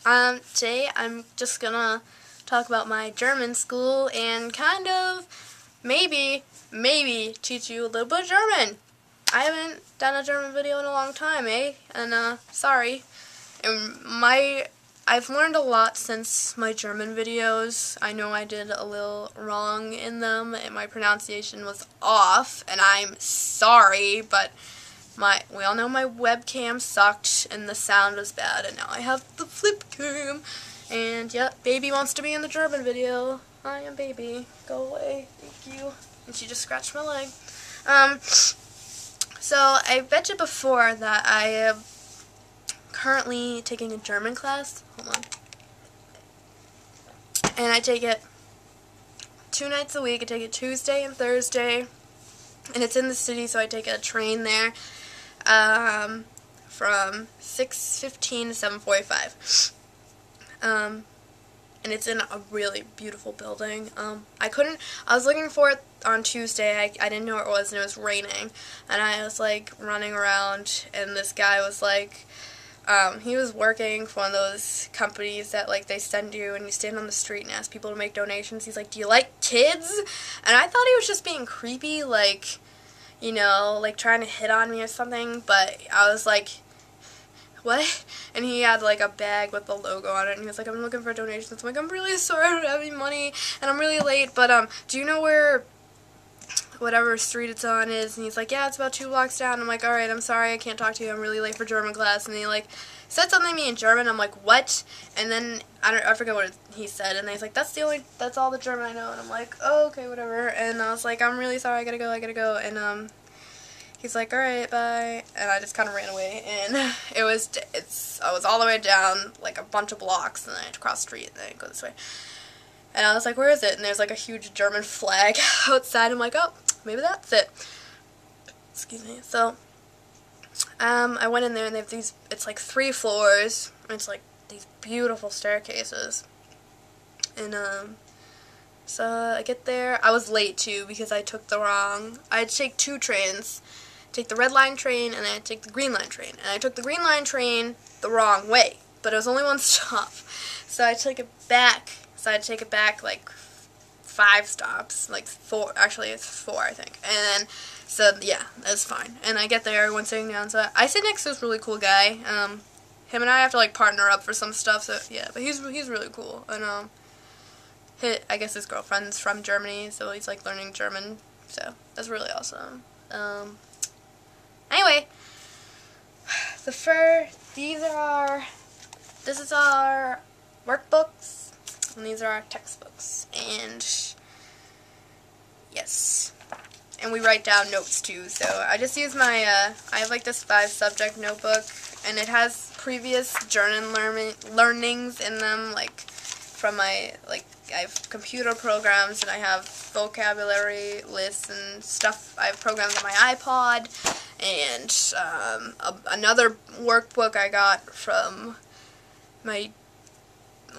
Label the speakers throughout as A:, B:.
A: Today I'm just gonna talk about my German school and kind of maybe teach you a little bit of German. I haven't done a German video in a long time, and sorry. And I've learned a lot since my German videos. I know I did a little wrong in them and my pronunciation was off, and I'm sorry, but we all know my webcam sucked and the sound was bad, and now I have the flip cam. And yep, baby wants to be in the German video. I am baby. Go away. Thank you. And she just scratched my leg. So I bet you before that I am currently taking a German class. Hold on. And I take it 2 nights a week. I take it Tuesday and Thursday. And it's in the city, so I take a train there. From 6:15 to 7:45. And it's in a really beautiful building. I was looking for it on Tuesday. I didn't know where it was, and it was raining. And I was like running around, and this guy was like, he was working for one of those companies that like they send you and you stand on the street and ask people to make donations. He's like, "Do you like kids?" And I thought he was just being creepy, like, you know, like trying to hit on me or something, but I was like, what? And he had like a bag with the logo on it, and he was like, "I'm looking for donations." I'm like, "I'm really sorry, I don't have any money, and I'm really late, but do you know where whatever street it's on is?" And he's like, "Yeah, it's about 2 blocks down." I'm like, "Alright, I'm sorry, I can't talk to you, I'm really late for German class." And he like said something to me in German. I'm like, "What?" And then I forget what he said, and he's like, that's all the German I know." And I'm like, "Oh, okay, whatever." And I was like, "I'm really sorry, I gotta go." And he's like, "Alright, bye." And I just kind of ran away, and I was all the way down like a bunch of blocks, and then I had to cross the street and then go this way. And I was like, "Where is it?" And there's like a huge German flag outside. I'm like, "Oh, maybe that's it." Excuse me. So I went in there, and they have it's like 3 floors, and it's like these beautiful staircases. And so I get there. I was late too because I had to take 2 trains. Take the red line train, and then I take the green line train. And I took the green line train the wrong way, but it was only 1 stop. So I took it back. So I had to take it back like 5 stops, like 4. Actually, it's 4, I think. And then, so yeah, that's fine. And I get there, everyone's sitting down. So I sit next to this really cool guy. Him and I have to like partner up for some stuff. So yeah, but he's really cool. And I guess his girlfriend's from Germany, so he's like learning German. So that's really awesome. Anyway, this is our workbooks, and these are our textbooks, and yes, and we write down notes too. So I just use my, I have like this 5 subject notebook, and it has previous German learnings in them, like from my, like, I have computer programs, and I have vocabulary lists and stuff. I have programs on my iPod, and another workbook I got from my,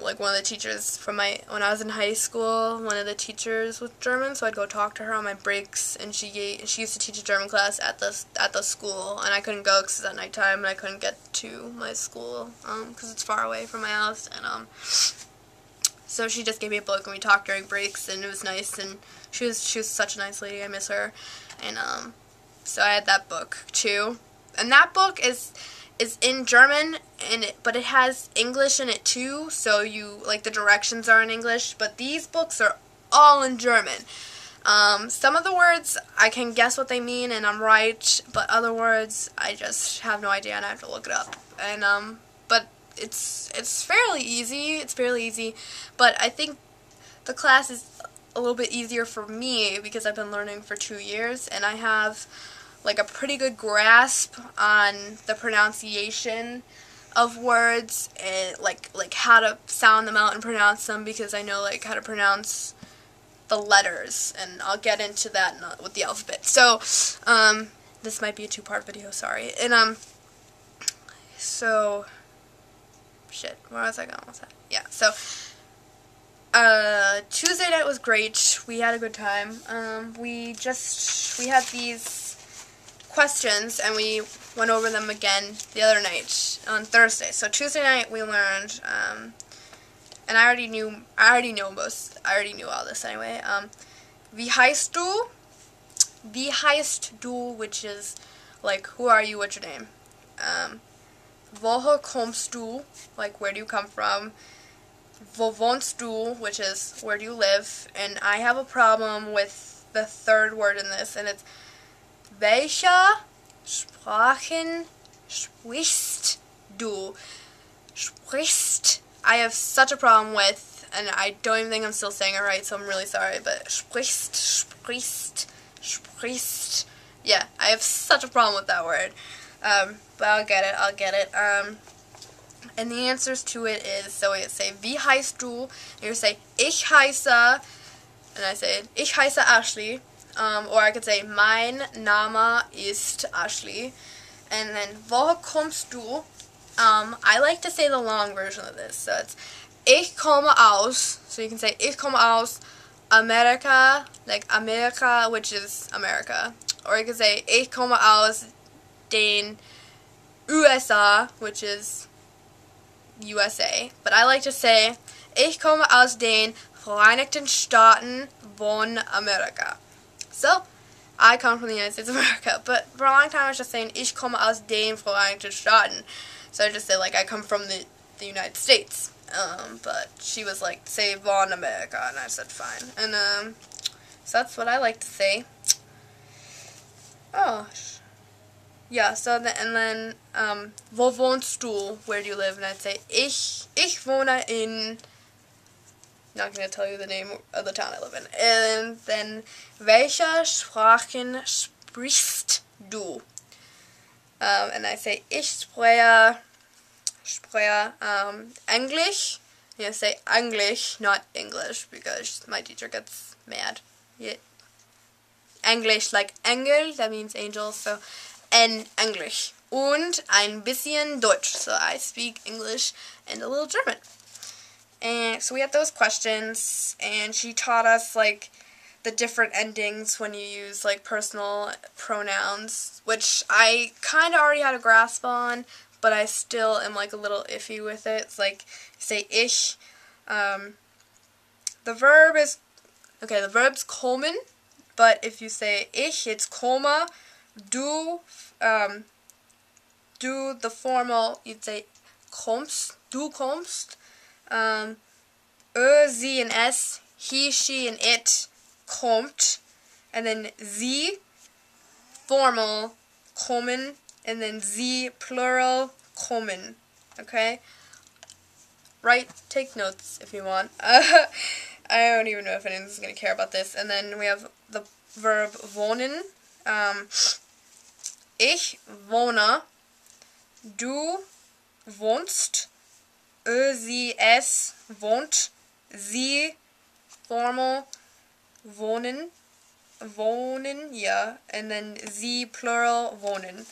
A: like, one of the teachers from when I was in high school. One of the teachers was German, so I'd go talk to her on my breaks, and she used to teach a German class at the school, and I couldn't go because it's at nighttime, and I couldn't get to my school because it's far away from my house, and so she just gave me a book, and we talked during breaks, and it was nice, and she was such a nice lady. I miss her. And so I had that book too. And that book is in German, but it has English in it too, so the directions are in English, but these books are all in German. Some of the words I can guess what they mean, and I'm right, but other words I just have no idea, and I have to look it up. And but it's fairly easy, but I think the class is a little bit easier for me because I've been learning for 2 years, and I have like a pretty good grasp on the pronunciation of words, and like how to sound them out and pronounce them, because I know like how to pronounce the letters, and I'll get into that with the alphabet. So this might be a 2-part video, sorry. And so shit, where was I going with that? Yeah, so Tuesday night was great. We had a good time. We had these questions, and we went over them again the other night on Thursday. So Tuesday night we learned, and I already knew all this anyway. Wie heißt du? Wie heißt du, which is like, who are you, what's your name? Woher kommst du, like, where do you come from? Wo wohnst du, which is, where do you live? And I have a problem with the third word in this, and it's welche Sprachen sprichst du? Sprichst. I have such a problem with, and I don't even think I'm still saying it right, so I'm really sorry, but sprichst. Yeah, I have such a problem with that word. But I'll get it. And the answers to it is, so we say, wie heißt du? And you say, ich heiße, and I say, ich heiße Ashley. Or I could say, mein Name ist Ashley. And then, woher kommst du? I like to say the long version of this. So it's, ich komme aus. So you can say, ich komme aus Amerika, like America, which is America. Or you can say, ich komme aus den USA, which is USA. But I like to say, ich komme aus den Vereinigten Staaten von Amerika. So, I come from the United States of America. But for a long time I was just saying, ich komme aus den Vereinigten Staaten. So I just said, like, I come from the United States. But she was like, say von America, and I said fine. And so that's what I like to say. Oh, yeah. So then, wo wohnst du? Where do you live? And I'd say, ich wohne in. Not gonna tell you the name of the town I live in. And then, welche Sprachen sprichst du? And I say, ich spreche English. And I say English, not English, because my teacher gets mad. Yeah. English, like Engel, that means angel, so, and English. Und ein bisschen Deutsch, so I speak English and a little German. And so we had those questions, and she taught us, like, the different endings when you use, like, personal pronouns, which I kind of already had a grasp on, but I still am, like, a little iffy with it. It's like, say ich. The verb's kommen, but if you say ich, it's komme. Du, the formal, you'd say kommst, du kommst. Sie and es, he, she, and it, kommt. And then sie, formal, kommen. And then sie, plural, kommen. Okay? Right? Take notes if you want. I don't even know if anyone's going to care about this. And then we have the verb wohnen. Ich wohne. Du wohnst. Sie, es wohnt. Sie, formal, wohnen. Yeah. And then sie, plural, wohnen.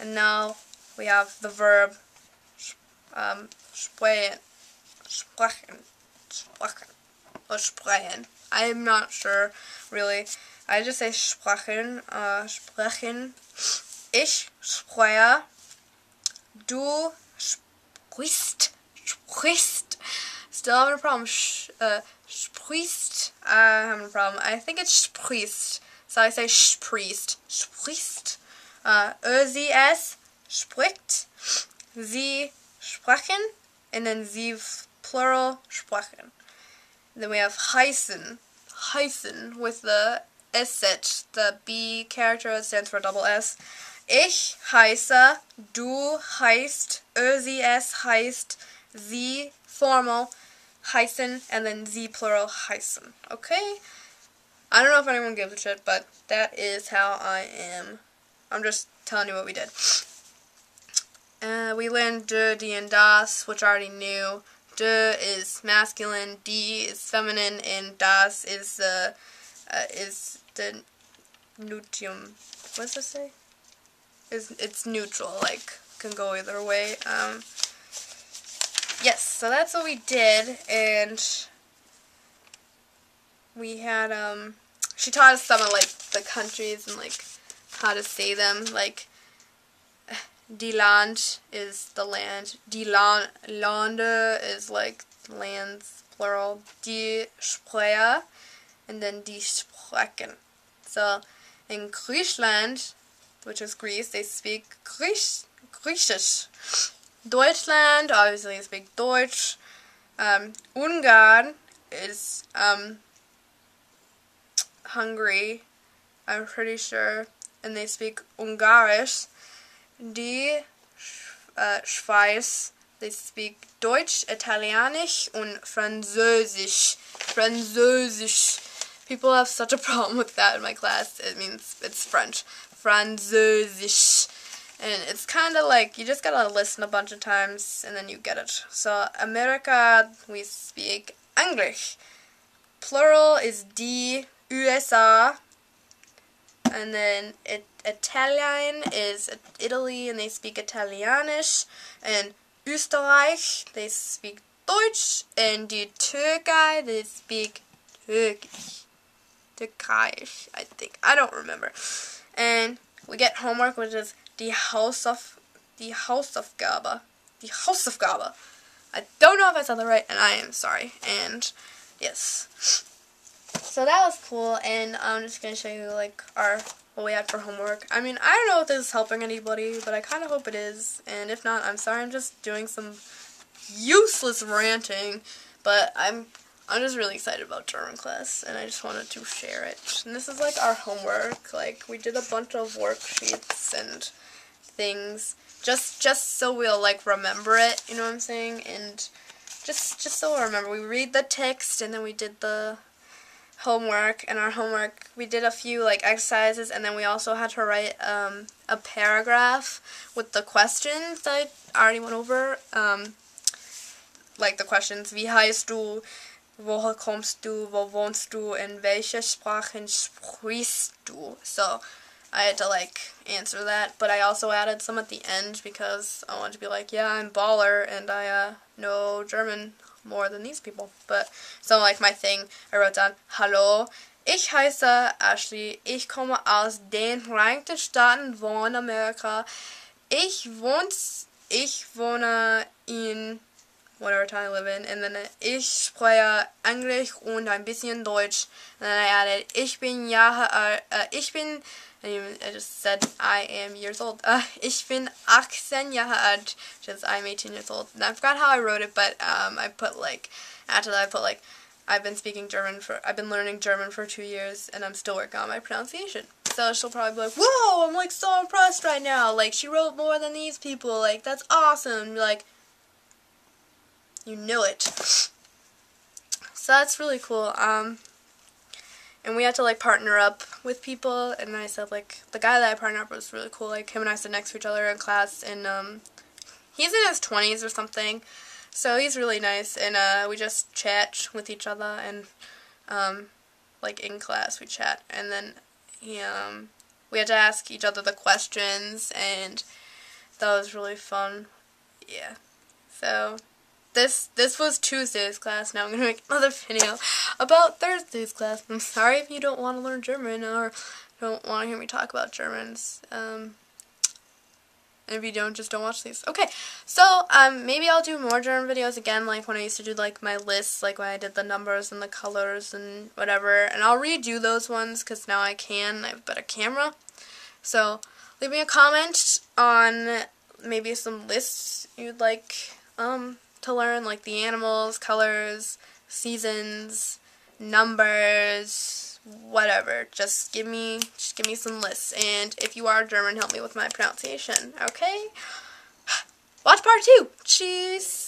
A: And now we have the verb sprechen. Or sprechen. I'm not sure, really. I just say sprechen. Sprechen. Ich spreche. Du sprichst. Still having a problem. Sprichst. Having a problem. I think it's sprichst. So I say sprichst. Sprichst. Sie, es spricht. Sie sprechen. And then sie, plural, sprechen. Then we have heißen. Heißen with the S, the B character that stands for double S. Ich heiße, du heißt, sie, es heißt, sie, formal, heißen, and then sie, plural, heißen. Okay? I don't know if anyone gives a shit, but that is how I am. I'm just telling you what we did. We learned de, die, and das, which I already knew. De is masculine, die is feminine, and das is the neutium. What does it say? It's neutral, like, can go either way. Yes, so that's what we did, and we had, she taught us some of, like, the countries and, like, how to say them, like, Die Land is the land. Die Lande is like lands, plural. Die Sprecher, and then die Sprechen. So in Griechenland, which is Greece, they speak Griechisch. Deutschland, obviously they speak Deutsch. Ungarn is Hungary, I'm pretty sure, and they speak Ungarisch. Die Schweiz, they speak Deutsch, Italienisch, und Französisch. Französisch. People have such a problem with that in my class. It means it's French. Französisch. And it's kind of like, you just gotta listen a bunch of times and then you get it. So, America, we speak English. Plural is die USA. And then Italian is Italy and they speak Italienisch. And Österreich, they speak Deutsch. And die Türkei, they speak Turkish. Turkish, I think. I don't remember. And we get homework, which is die Hausaufgabe. Die Hausaufgabe. I don't know if I said that right, and I am sorry. And yes. So that was cool, and I'm just going to show you like what we had for homework. I mean, I don't know if this is helping anybody, but I kind of hope it is. And if not, I'm sorry. I'm just doing some useless ranting, but I'm just really excited about German class, and I just wanted to share it. And this is like our homework. Like, we did a bunch of worksheets and things just so we'll like remember it, you know what I'm saying? And just so we'll remember. We read the text and then we did the homework, and our homework we did a few like exercises, and then we also had to write a paragraph with the questions that I already went over. Like the questions, wie heißt du, woher kommst du, wo wohnst du, and welche Sprachen sprichst du? So I had to like answer that, but I also added some at the end because I wanted to be like, yeah, I'm baller and I know German more than these people. But so like my thing, I wrote down, hallo, ich heiße Ashley, ich komme aus den Vereinigten Staaten von Amerika. Ich wohne in whatever town I live in, and then ich spreche Englisch und ein bisschen Deutsch. And then I added, I just said I am years old. Ich bin 18 Jahre alt, because I'm 18 years old. And I forgot how I wrote it, but I put like, after that I put like, I've been learning German for 2 years, and I'm still working on my pronunciation. So she'll probably be like, whoa, I'm like so impressed right now. Like, she wrote more than these people. Like, that's awesome. And be like, you knew it. So that's really cool. And we had to like partner up with people, and I said like the guy that I partnered up with was really cool. Like him and I sit next to each other in class, and he's in his 20s or something, so he's really nice. And we just chat with each other, and like in class we chat, and then we had to ask each other the questions, and that was really fun. Yeah. So this was Tuesday's class. Now I'm going to make another video about Thursday's class. I'm sorry if you don't want to learn German or don't want to hear me talk about Germans. And if you don't, just don't watch these. Okay, so maybe I'll do more German videos again, like when I used to do like my lists, like when I did the numbers and the colors and whatever. And I'll redo those ones because now I can. I have a better camera. So leave me a comment on maybe some lists you'd like to learn, like the animals, colors, seasons, numbers, whatever. Just give me some lists, and if you are German, help me with my pronunciation, okay? Watch part 2. Cheers!